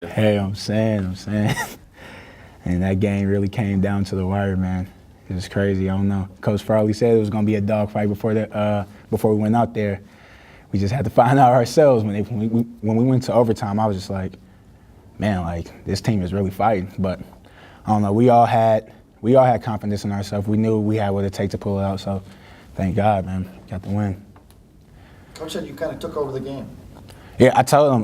Hey, I'm saying. And that game really came down to the wire, man. It was crazy. I don't know. Coach Farley said it was going to be a dogfight before we went out there. We just had to find out ourselves. When we went to overtime, I was just like, man, like this team is really fighting. But I don't know. We all had confidence in ourselves. We knew we had what it takes to pull it out. So thank God, man, got the win. Coach said you kind of took over the game. Yeah, I told him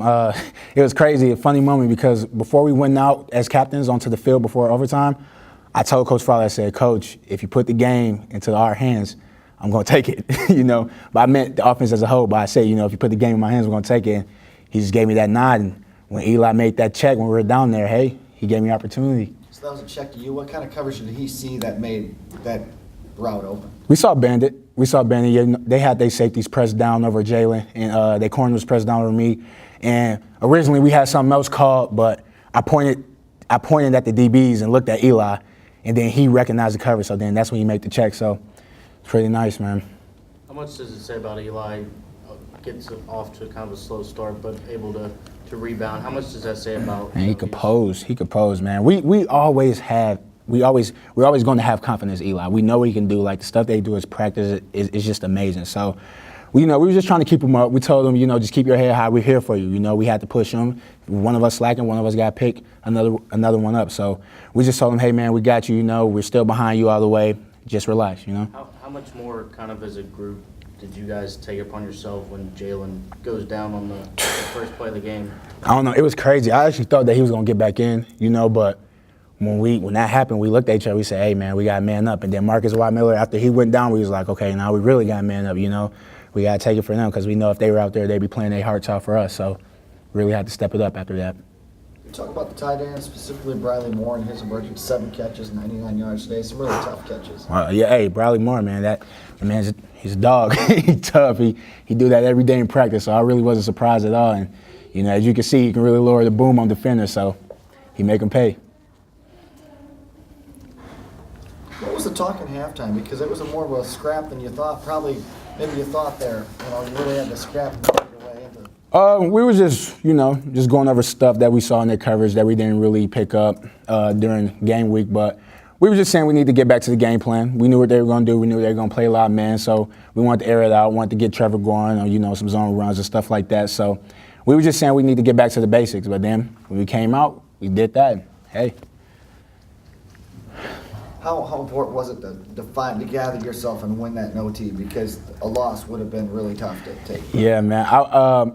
it was crazy, a funny moment, because before we went out as captains onto the field before overtime, I told Coach Farley, I said, Coach, if you put the game into our hands, I'm going to take it, But I meant the offense as a whole, but I said, if you put the game in my hands, we're going to take it. And he just gave me that nod. And when Eli made that check when we were down there, hey, he gave me opportunity. So that was a check to you. What kind of coverage did he see that made that route open? We saw Bandit. Yeah, they had their safeties pressed down over Jalen, and their corner was pressed down over me. And originally we had something else called, but I pointed at the DBs and looked at Eli, and then he recognized the coverage. So then that's when he made the check. So it's pretty nice, man. How much does it say about Eli gets off to kind of a slow start, but able to rebound? How much does that say about? And he could pose, man. We're always going to have confidence in Eli. We know what he can do. Like, the stuff they do as practice is just amazing. So, we were just trying to keep him up. We told him, just keep your head high. We're here for you. We had to push him. One of us slacking, one of us got to pick another one up. So we just told him, hey, man, we got you. We're still behind you all the way. Just relax. How much more kind of as a group did you guys take it upon yourself when Jalen goes down on the first play of the game? I don't know. It was crazy. I actually thought that he was going to get back in, but when that happened, we looked at each other. We said, hey, man, we got to man up. And then Marcus White Miller, after he went down, we was like, okay, now we really got to man up, We got to take it for them, because we know if they were out there, they'd be playing their hearts out for us. So really had to step it up after that. You talk about the tight end, specifically Briley Moore and his emerging 7 catches, 99 yards today. Some really tough catches. Yeah, hey, Briley Moore, man, he's a dog. He's tough. He do that every day in practice, so I really wasn't surprised at all. And, as you can see, he can really lower the boom on defenders, so he make them pay. What was the talk in halftime? Because it was more of a scrap than you thought. Probably, maybe you thought there. You really had to scrap and work your way into. We were just going over stuff that we saw in their coverage that we didn't really pick up during game week. But we were just saying we need to get back to the game plan. We knew what they were going to do. We knew they were going to play a lot of man. So we wanted to air it out. Wanted to get Trevor going, or, some zone runs and stuff like that. So we were just saying we need to get back to the basics. But then when we came out, we did that. Hey. How important was it to gather yourself and win that in OT? Because a loss would have been really tough to take. Yeah, man.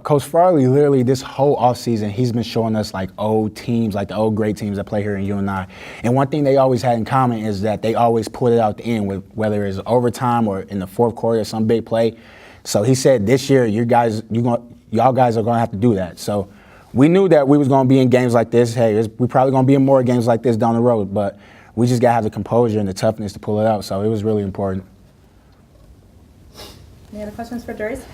Coach Farley, literally this whole offseason, he's been showing us like old teams, like the old great teams that play here in UNI. And one thing they always had in common is that they always put it out the end, with whether it's overtime or in the fourth quarter or some big play. So he said this year, y'all guys are going to have to do that. So we knew that we was going to be in games like this. Hey, we probably going to be in more games like this down the road, but we just got to have the composure and the toughness to pull it out. So it was really important. Any other questions for Daurice?